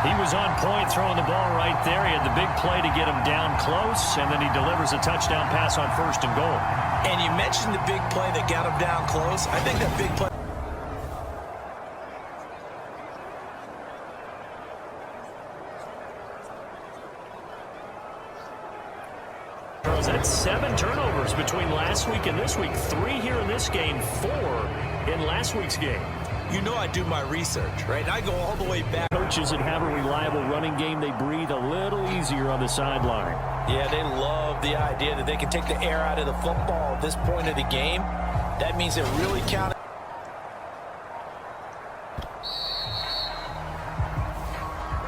He was on point throwing the ball right there. He had the big play to get him down close, and then he delivers a touchdown pass on 1st and goal. And you mentioned the big play that got him down close. I think that big play. That's 7 turnovers between last week and this week. 3 here in this game, 4 in last week's game. You know I do my research, right? I go all the way back. Coaches that have a reliable running game, they breathe a little easier on the sideline. Yeah, they love the idea that they can take the air out of the football at this point of the game. That means it really counted.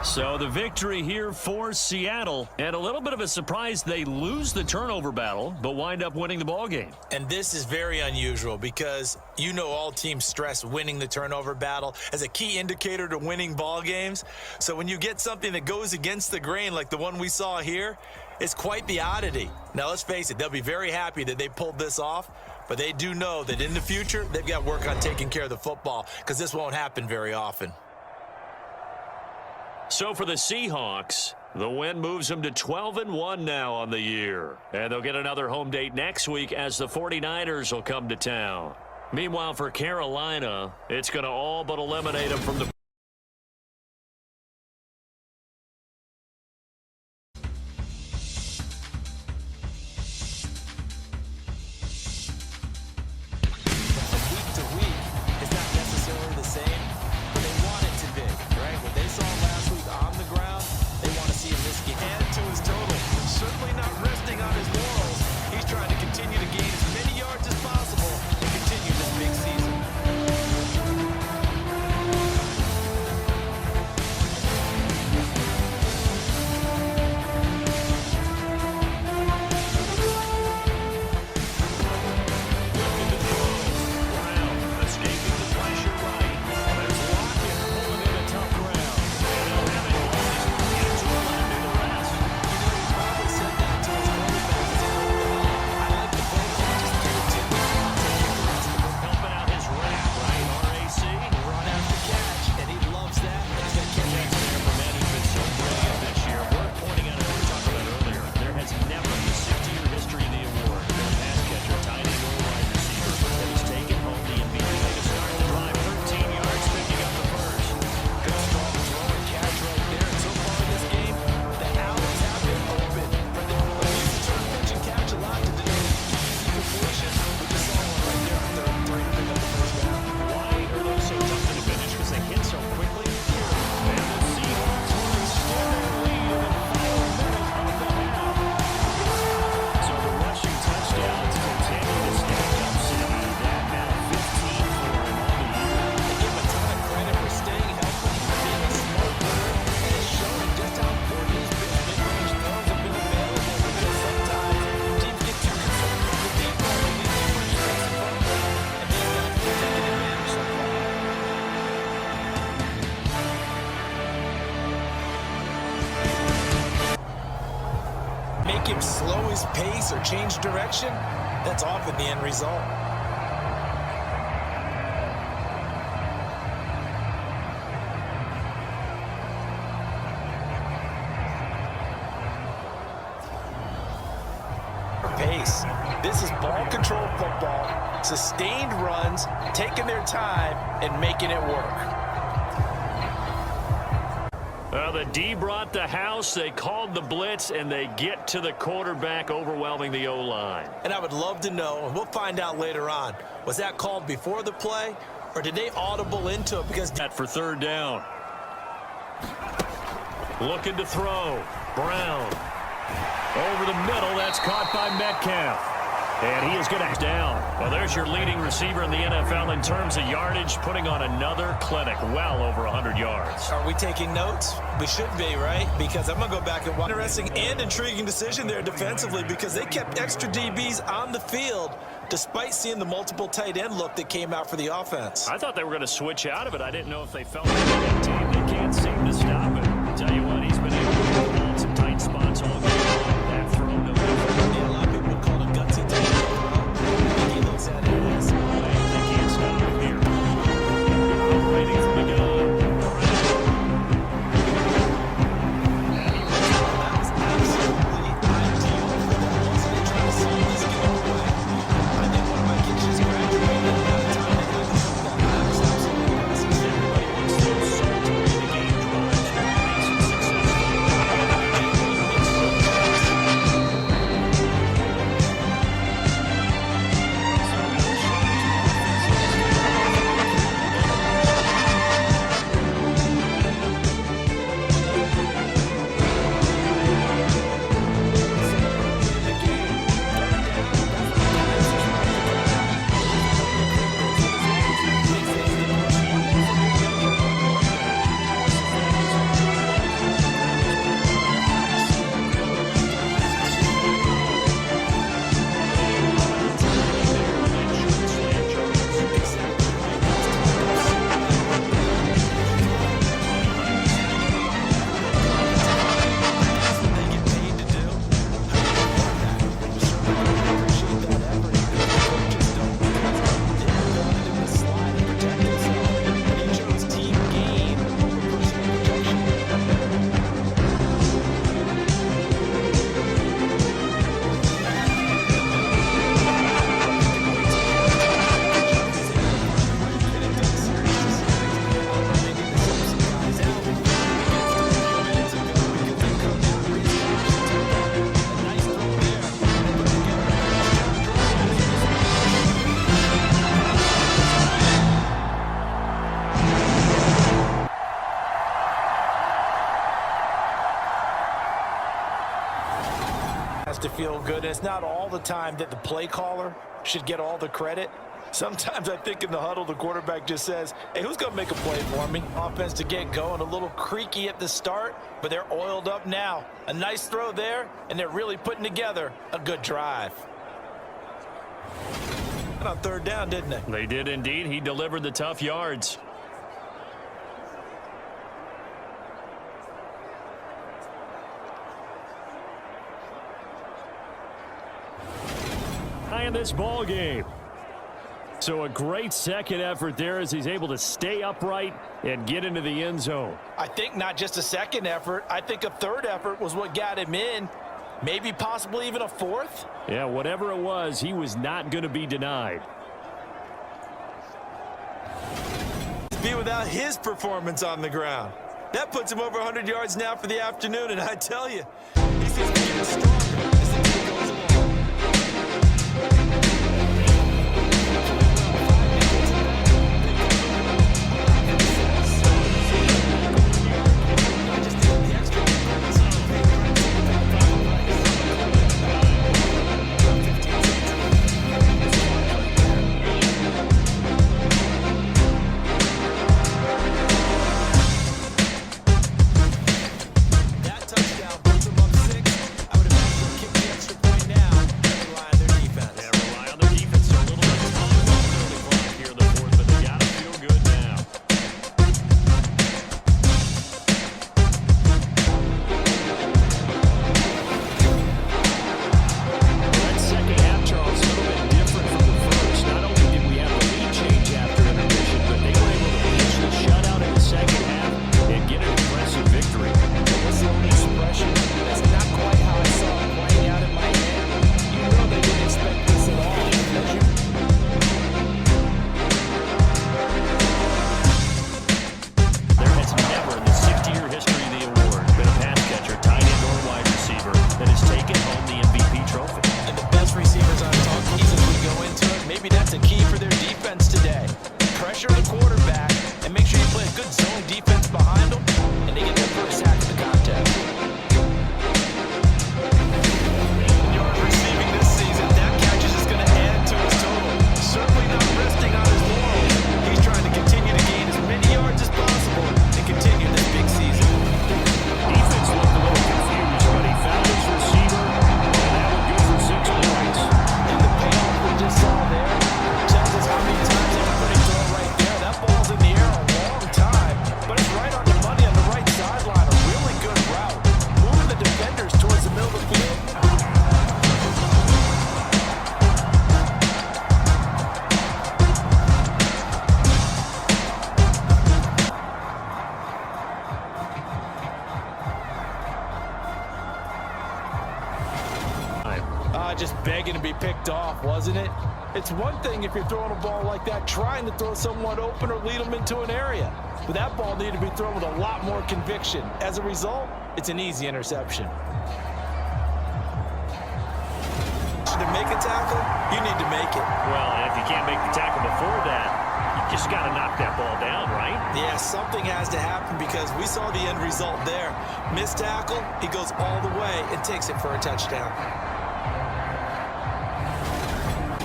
So the victory here for Seattle, and a little bit of a surprise, they lose the turnover battle, but wind up winning the ball game. And this is very unusual because you know all teams stress winning the turnover battle as a key indicator to winning ball games. So when you get something that goes against the grain like the one we saw here, it's quite the oddity. Now let's face it, they'll be very happy that they pulled this off, but they do know that in the future they've got work on taking care of the football because this won't happen very often. So for the Seahawks, the win moves them to 12-1 now on the year. And they'll get another home date next week as the 49ers will come to town. Meanwhile, for Carolina, it's going to all but eliminate them from the him slow his pace or change direction, that's often the end result. Pace. This is ball control football, sustained runs, taking their time and making it work. Well, the D brought the house, they called the blitz, and they get to the quarterback, overwhelming the O-line. And I would love to know, and we'll find out later on, was that called before the play, or did they audible into it? Because that for third down. Looking to throw. Brown. Over the middle, that's caught by Metcalf. And he is going to down. Well, there's your leading receiver in the NFL in terms of yardage, putting on another clinic, well over 100 yards. Are we taking notes? We should be, right? Because I'm going to go back and watch. Interesting and intriguing decision there defensively because they kept extra DBs on the field despite seeing the multiple tight end look that came out for the offense. I thought they were going to switch out of it. I didn't know if they felt like that team. They can't seem to stop it. I'll tell you what, he's been able to put the ball in some tight spots all game long. That throw, no good. Yeah, a lot of people would call it gutsy tight end. He looks at it as they can't stop him here. Operating from the gun. and it's not all the time that the play caller should get all the credit. Sometimes I think in the huddle, the quarterback just says, hey, who's going to make a play for me? Offense to get going, a little creaky at the start, but they're oiled up now. A nice throw there, and they're really putting together a good drive. And on third down, didn't they? They did indeed. He delivered the tough yards. High in this ball game. So a great second effort there as he's able to stay upright and get into the end zone. I think not just a second effort. I think a third effort was what got him in. Maybe possibly even a fourth. Yeah, whatever it was, he was not going to be denied. Be without his performance on the ground. That puts him over 100 yards now for the afternoon, and I tell you, he seems to be getting stronger as the day goes along. Just begging to be picked off, wasn't it? It's one thing if you're throwing a ball like that, trying to throw someone open or lead them into an area. But that ball needed to be thrown with a lot more conviction. As a result, it's an easy interception. To make a tackle, you need to make it. Well, and if you can't make the tackle before that, you just got to knock that ball down, right? Yeah, something has to happen because we saw the end result there. Missed tackle, he goes all the way and takes it for a touchdown.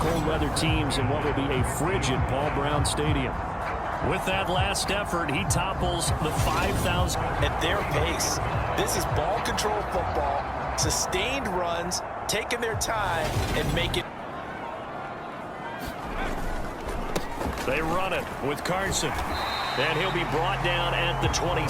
Cold weather teams in what will be a frigid Paul Brown Stadium. With that last effort, he topples the 5,000. At their pace, this is ball control football, sustained runs, taking their time, and make it. They run it with Carson, and he'll be brought down at the 20.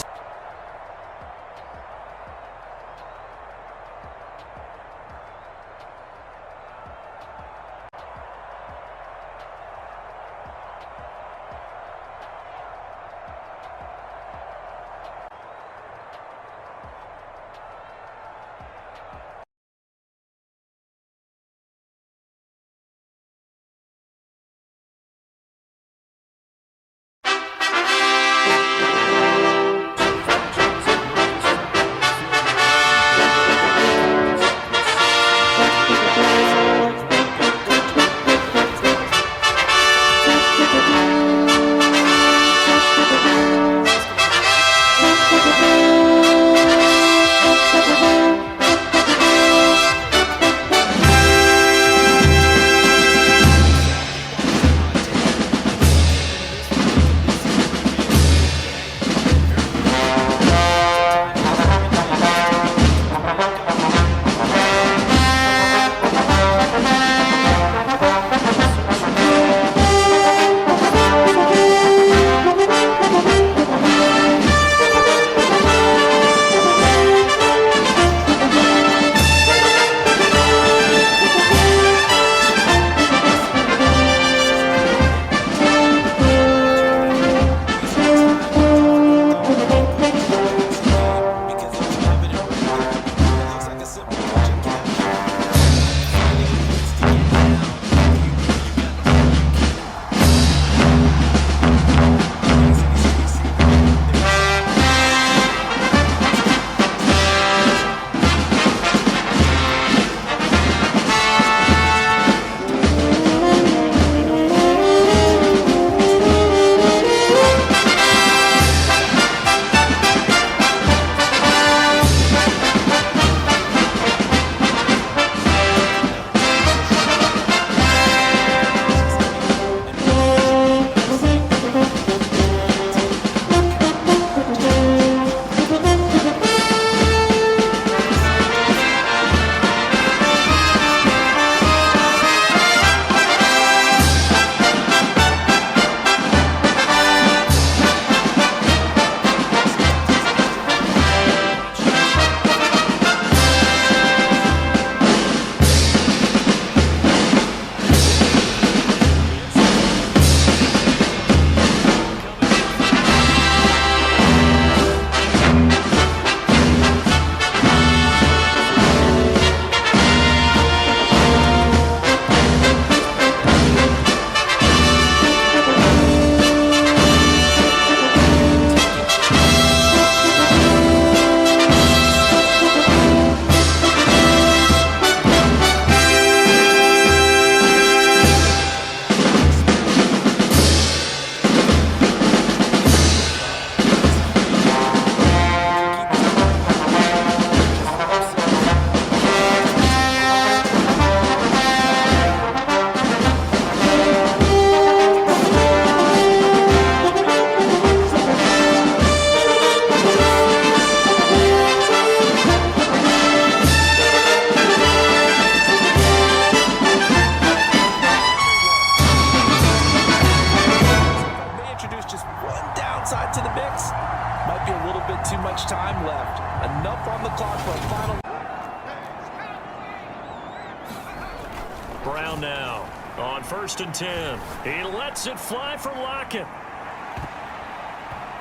On 1st and 10. He lets it fly for Lockett.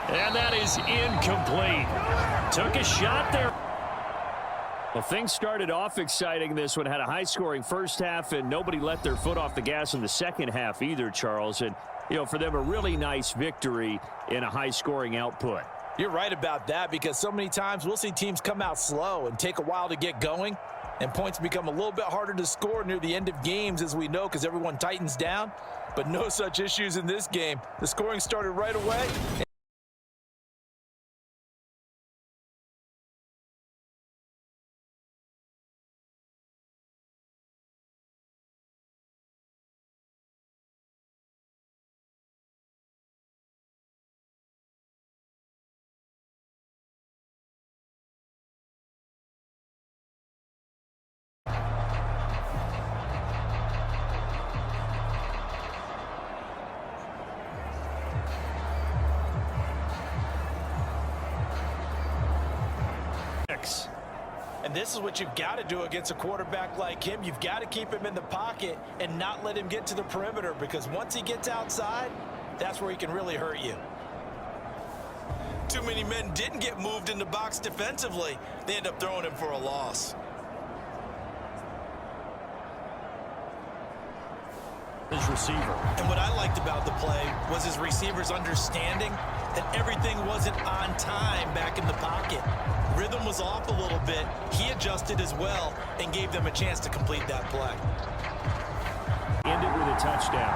And that is incomplete. Took a shot there. Well, things started off exciting. This one had a high-scoring first half, and nobody let their foot off the gas in the second half either, Charles. And, you know, for them, a really nice victory in a high-scoring output. You're right about that, because so many times we'll see teams come out slow and take a while to get going, and points become a little bit harder to score near the end of games, as we know, because everyone tightens down. But no such issues in this game. The scoring started right away. And this is what you've got to do against a quarterback like him. You've got to keep him in the pocket and not let him get to the perimeter, because once he gets outside, that's where he can really hurt you. Too many men didn't get moved in the box defensively. They end up throwing him for a loss. His receiver. And what I liked about the play was his receivers understanding that everything wasn't on time back in the pocket. Rhythm was off a little bit. He adjusted as well and gave them a chance to complete that play. Ended with a touchdown.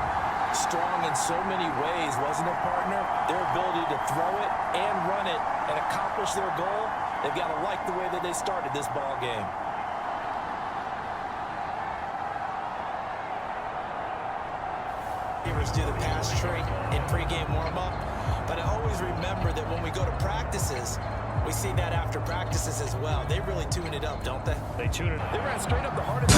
Strong in so many ways, wasn't it, partner? Their ability to throw it and run it and accomplish their goal, they've got to like the way that they started this ball game. Do the pass tree in pregame warm-up, but I always remember that when we go to practices, we see that after practices as well. They really tune it up, don't they? They tune it. They ran straight up the heart of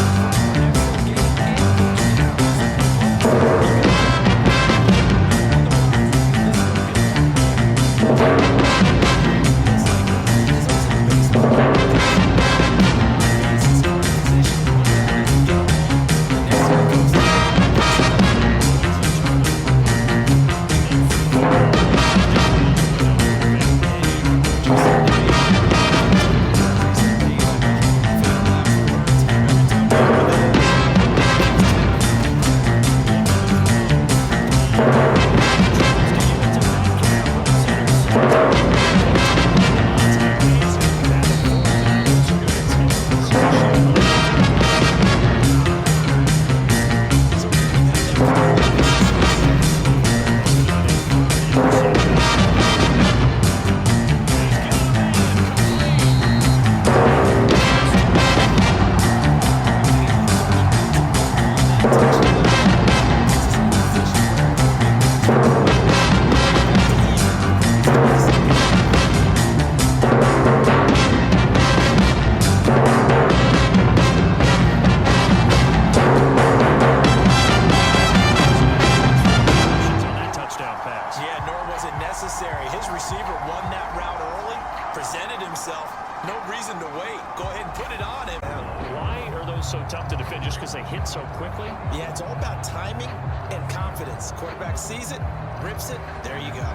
so tough to defend just because they hit so quickly? Yeah, it's all about timing and confidence. Quarterback sees it, rips it, there you go.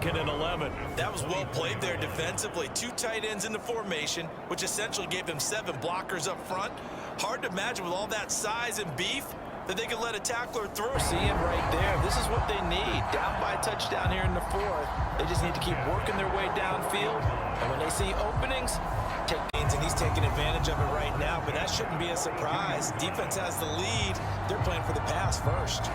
Get an 11. That was well played there defensively. 2 tight ends in the formation, which essentially gave them 7 blockers up front. Hard to imagine with all that size and beef that they could let a tackler through. Seeing right there, this is what they need. Down by a touchdown here in the 4th. They just need to keep working their way downfield. And when they see openings, take gains, and he's taking advantage of it right now. But that shouldn't be a surprise. Defense has the lead. They're playing for the pass first.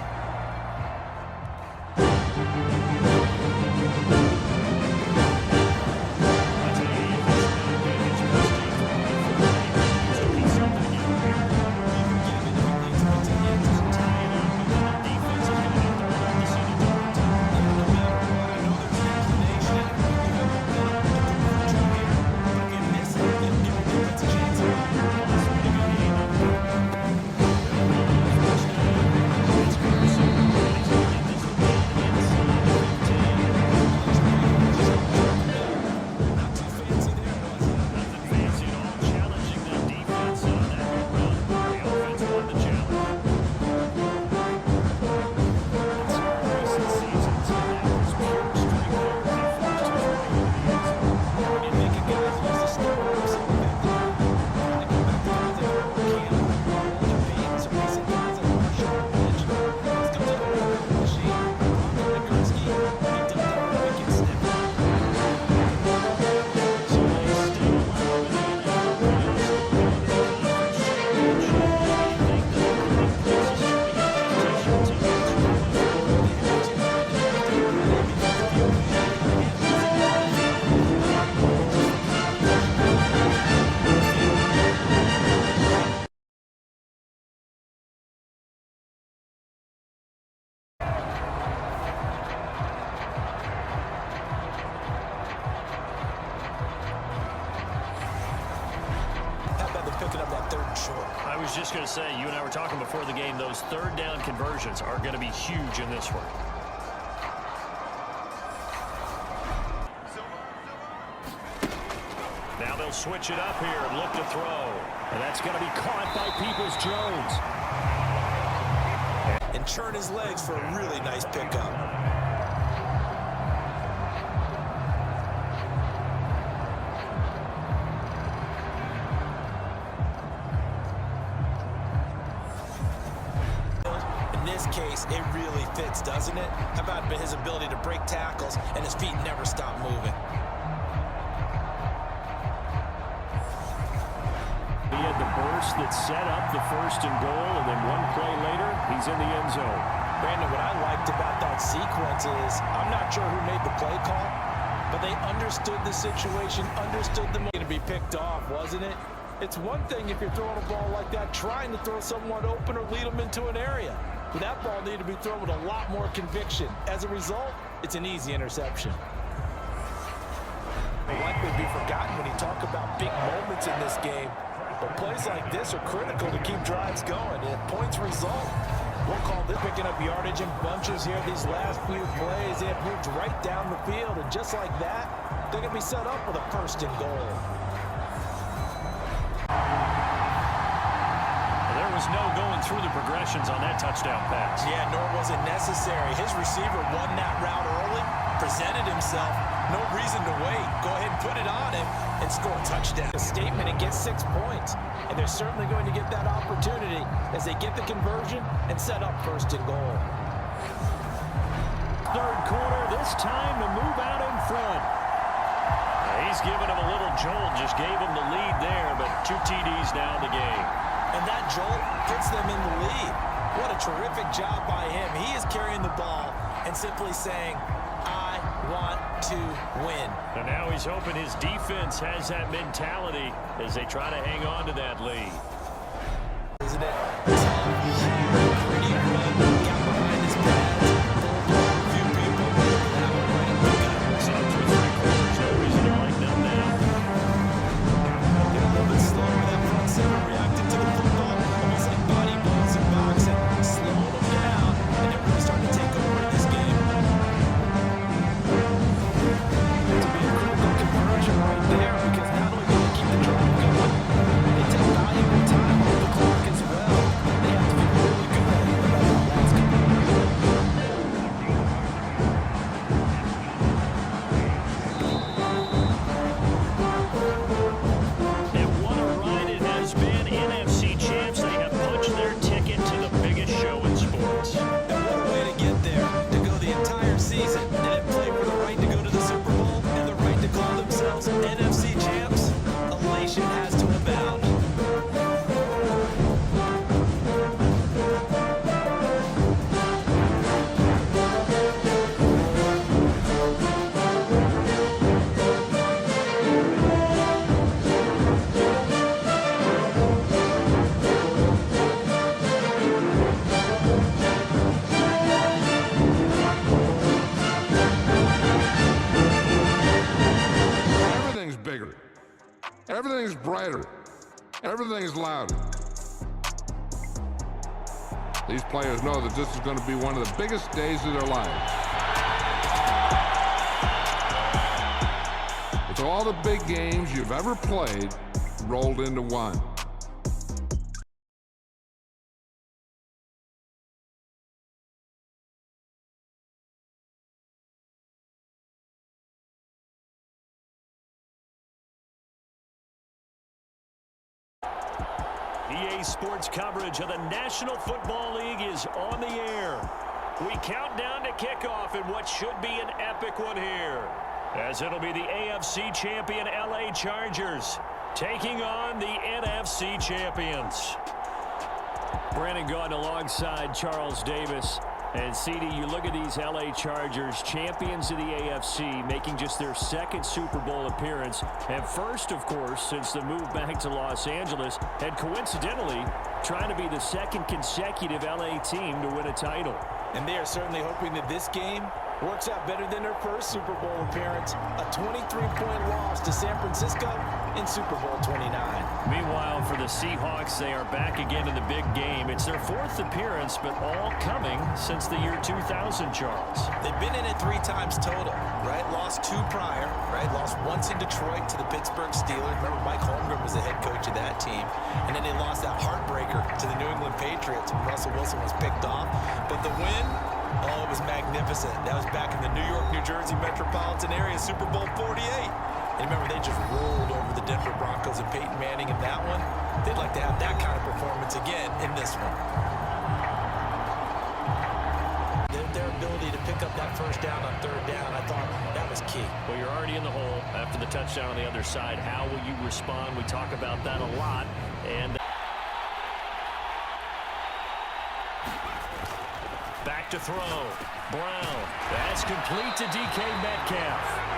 I was just going to say, you and I were talking before the game, those third down conversions are going to be huge in this one. Now they'll switch it up here and look to throw. And that's going to be caught by Peoples-Jones. And turn his legs for a really nice pickup. In this case, it really fits, doesn't it? How about his ability to break tackles and his feet never stop moving? He had the burst that set up the 1st and goal, and then one play later, he's in the end zone. Brandon, what I liked about that sequence is, I'm not sure who made the play call, but they understood the situation, understood the moment to be picked off, wasn't it? It's one thing if you're throwing a ball like that, trying to throw someone open or lead them into an area. But that ball needed to be thrown with a lot more conviction. As a result, it's an easy interception. Will likely be forgotten when you talk about big moments in this game. But plays like this are critical to keep drives going. And if points result, we'll call this picking up yardage in bunches here. These last few plays, they have moved right down the field. And just like that, they're going to be set up with a 1st and goal. There was no going through the progressions on that touchdown pass. Yeah, nor was it necessary. His receiver won that route early, presented himself. No reason to wait. Go ahead and put it on him and score a touchdown. A statement and get 6 points. And they're certainly going to get that opportunity as they get the conversion and set up 1st and goal. 3rd quarter, this time to move out in front. He's giving him a little jolt, just gave him the lead there, but 2 TDs now in the game. And that jolt puts them in the lead. What a terrific job by him. He is carrying the ball and simply saying, I want to win. And now he's hoping his defense has that mentality as they try to hang on to that lead. Isn't it? Pretty run. Got behind his pads. A few people. Now we're ready to pick up. So through 3 quarters, no reason to like them now. Get a little bit slow with that front seven, reacting to the football. Almost like body blows and boxing. Slowing them down. And they're really starting to take over in this game. To be a critical conversion right there, because not only do they keep the drive going, they take valuable time off the clock as well. They have to be really good at it about how that's coming. And what a ride it has been. NFC champs, they have punched their ticket to the biggest show in sports. And what a way to get there, to go the entire season and then play for the right to go to the Super Bowl and the right to call themselves NFC champs. Elation has to abound. Everything's bigger. Everything's brighter. Everything's louder. These players know that this is going to be one of the biggest days of their lives. It's all the big games you've ever played rolled into one. EA Sports coverage of the National Football League is on the air. We count down to kickoff in what should be an epic one here, as it'll be the AFC champion LA Chargers taking on the NFC champions. Brandon Gaudin alongside Charles Davis. And, CD, you look at these LA Chargers, champions of the AFC, making just their 2nd Super Bowl appearance. And first, of course, since the move back to Los Angeles, and coincidentally, trying to be the 2nd consecutive LA team to win a title. And they are certainly hoping that this game Works out better than their first Super Bowl appearance. A 23-point loss to San Francisco in Super Bowl 29. Meanwhile, for the Seahawks, they are back again in the big game. It's their fourth appearance, but all coming since the year 2000, Charles. They've been in it 3 times total, right? Lost 2 prior, right? Lost once in Detroit to the Pittsburgh Steelers. Remember, Mike Holmgren was the head coach of that team. And then they lost that heartbreaker to the New England Patriots when Russell Wilson was picked off. But the win, oh, it was magnificent. That was back in the New York, New Jersey metropolitan area, Super Bowl 48. And remember, they just rolled over the Denver Broncos and Peyton Manning in that one. They'd like to have that kind of performance again in this one. Their ability to pick up that first down on 3rd down, I thought that was key. Well, you're already in the hole after the touchdown on the other side. How will you respond? We talk about that a lot. And back to throw. Brown. That's complete to DK Metcalf.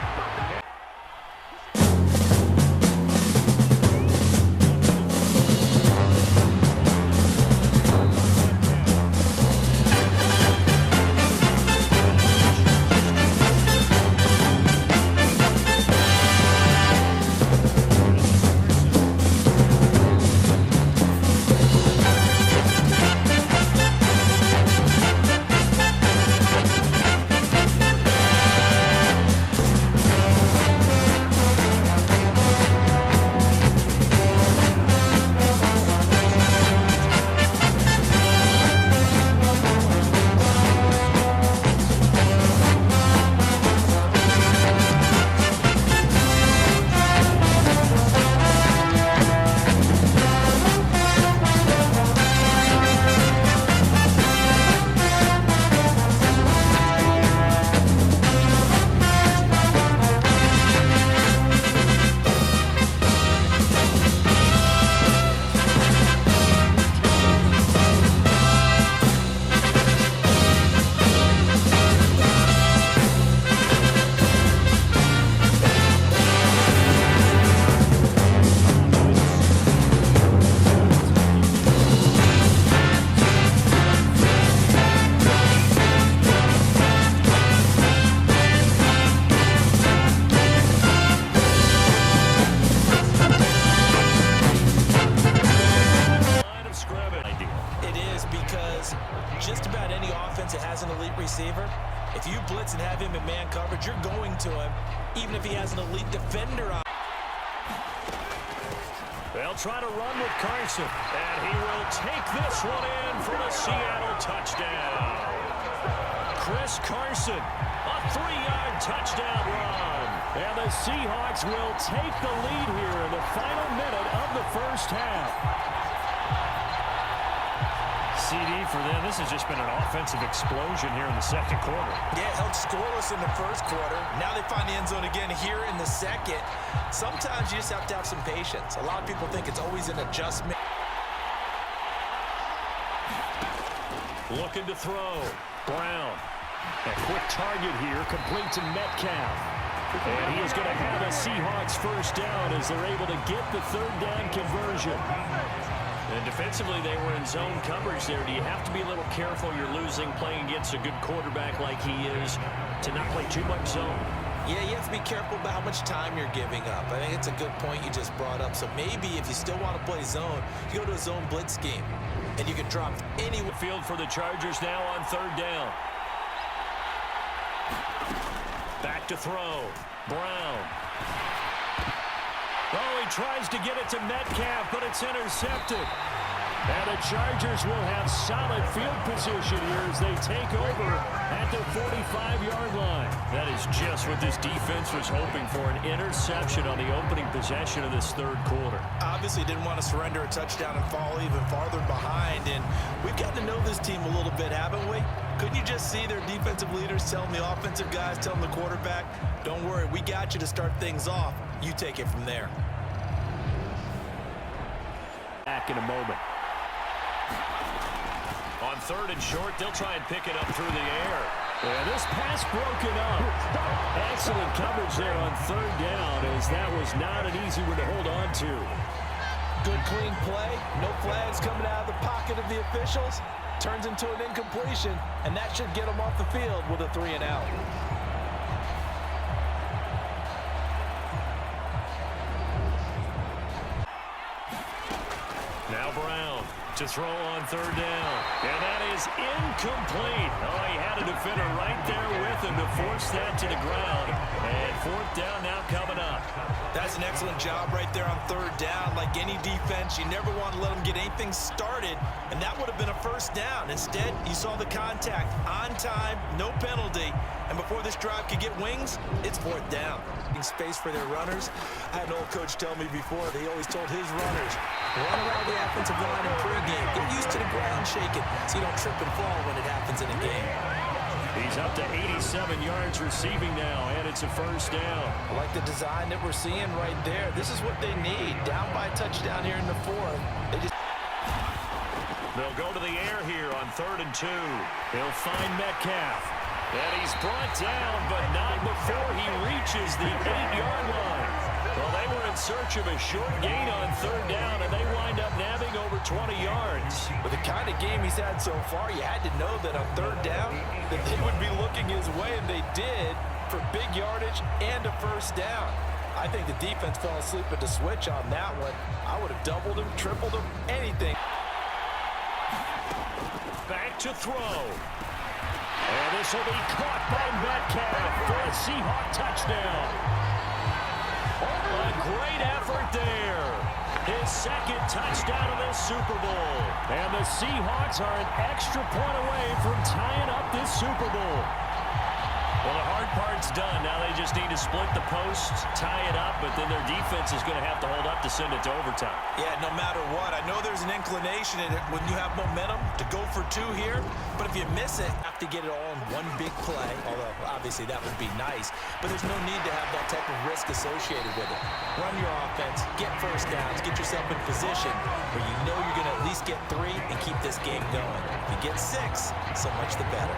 Just about any offense that has an elite receiver, if you blitz and have him in man coverage, you're going to him, even if he has an elite defender on. They'll try to run with Carson, and he will take this one in for the Seattle touchdown. Chris Carson, a 3-yard touchdown run. And the Seahawks will take the lead here in the final minute of the first half. CD for them. This has just been an offensive explosion here in the second quarter. Yeah, held scoreless in the first quarter. Now they find the end zone again here in the second. Sometimes you just have to have some patience. A lot of people think it's always an adjustment. Looking to throw. Brown. A quick target here, complete to Metcalf. And he is going to have a Seahawks first down as they're able to get the 3rd down conversion. And defensively, they were in zone coverage there. Do you have to be a little careful? You're losing, playing against a good quarterback like he is, to not play too much zone. Yeah, you have to be careful about how much time you're giving up. I think it's a good point you just brought up. So maybe if you still want to play zone, you go to a zone blitz scheme, and you can drop any field for the Chargers now on 3rd down. Back to throw. Brown. Oh, he tries to get it to Metcalf, but it's intercepted. And the Chargers will have solid field position here as they take over at the 45-yard line. That is just what this defense was hoping for, an interception on the opening possession of this 3rd quarter. Obviously didn't want to surrender a touchdown and fall even farther behind. And we've gotten to know this team a little bit, haven't we? Couldn't you just see their defensive leaders telling the offensive guys, telling the quarterback, don't worry, we got you to start things off. You take it from there. Back in a moment. On 3rd and short, they'll try and pick it up through the air. And this pass broken up. Excellent coverage there on 3rd down, as that was not an easy one to hold on to. Good clean play. No flags coming out of the pocket of the officials. turns into an incompletion, and that should get him off the field with a 3-and-out. Now Brown to throw on third down. And that is incomplete. Oh, he had a defender right there with him to force that to the ground. And fourth down now coming up. That's an excellent job right there on third down. Like any defense, you never want to let them get anything started, and that would have been a first down. Instead, you saw the contact on time, no penalty, and before this drive could get wings, it's fourth down. Space for their runners. I had an old coach tell me before, they always told his runners, run around the offensive line in pregame. Get used to the ground shaking so you don't trip and fall when it happens in a game. He's up to 87 yards receiving now, and it's a first down. I like the design that we're seeing right there. This is what they need. Down by a touchdown here in the fourth. They'll go to the air here on 3rd and 2. He'll find Metcalf. And he's brought down, but not before he reaches the 8-yard line. Well, they were in search of a short gain on third down, and they wind up nabbing over 20 yards. With the kind of game he's had so far, you had to know that on third down that they would be looking his way, and they did for big yardage and a first down. I think the defense fell asleep at the switch on that one. I would have doubled him, tripled him, anything. Back to throw. And this will be caught by Metcalf for a Seahawk touchdown. A great effort there. His second touchdown of this Super Bowl. And the Seahawks are an extra point away from tying up this Super Bowl. Well, the hard part's done. Now they just need to split the post, tie it up, but then their defense is going to have to hold up to send it to overtime. Yeah, no matter what. I know there's an inclination in it when you have momentum to go for two here, but if you miss it, you have to get it all in one big play, although obviously that would be nice, but there's no need to have that type of risk associated with it. Run your offense, get first downs, get yourself in position where you know you're going to at least get 3 and keep this game going. If you get 6, so much the better.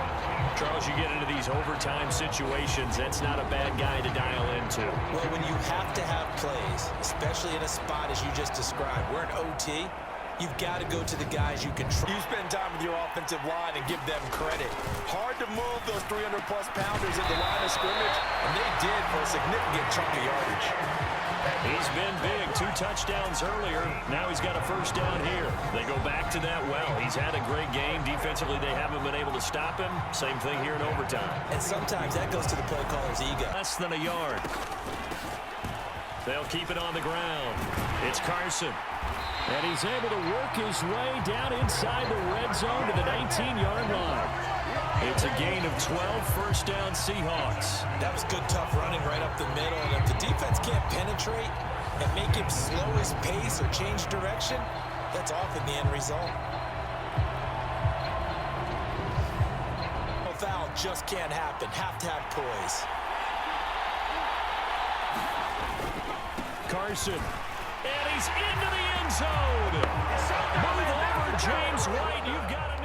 Charles, you get into these overtime situations, that's not a bad guy to dial into. Well, when you have to have plays, especially in a spot as you just described, we're in OT, you've got to go to the guys you can trust. You spend time with your offensive line and give them credit. Hard to move those 300-plus pounders at the line of scrimmage, and they did for a significant chunk of yardage. He's been big. 2 touchdowns earlier. Now he's got a first down here. They go back to that well. He's had a great game. Defensively, they haven't been able to stop him. Same thing here in overtime. And sometimes that goes to the play caller's ego. Less than a yard. They'll keep it on the ground. It's Carson. And he's able to work his way down inside the red zone to the 19-yard line. It's a gain of 12, first down Seahawks. That was good, tough running right up the middle. And if the defense can't penetrate and make him slow his pace or change direction, that's often the end result. A foul just can't happen. Have to have poise. Carson. And he's into the end zone. Move over, James White. You've got it.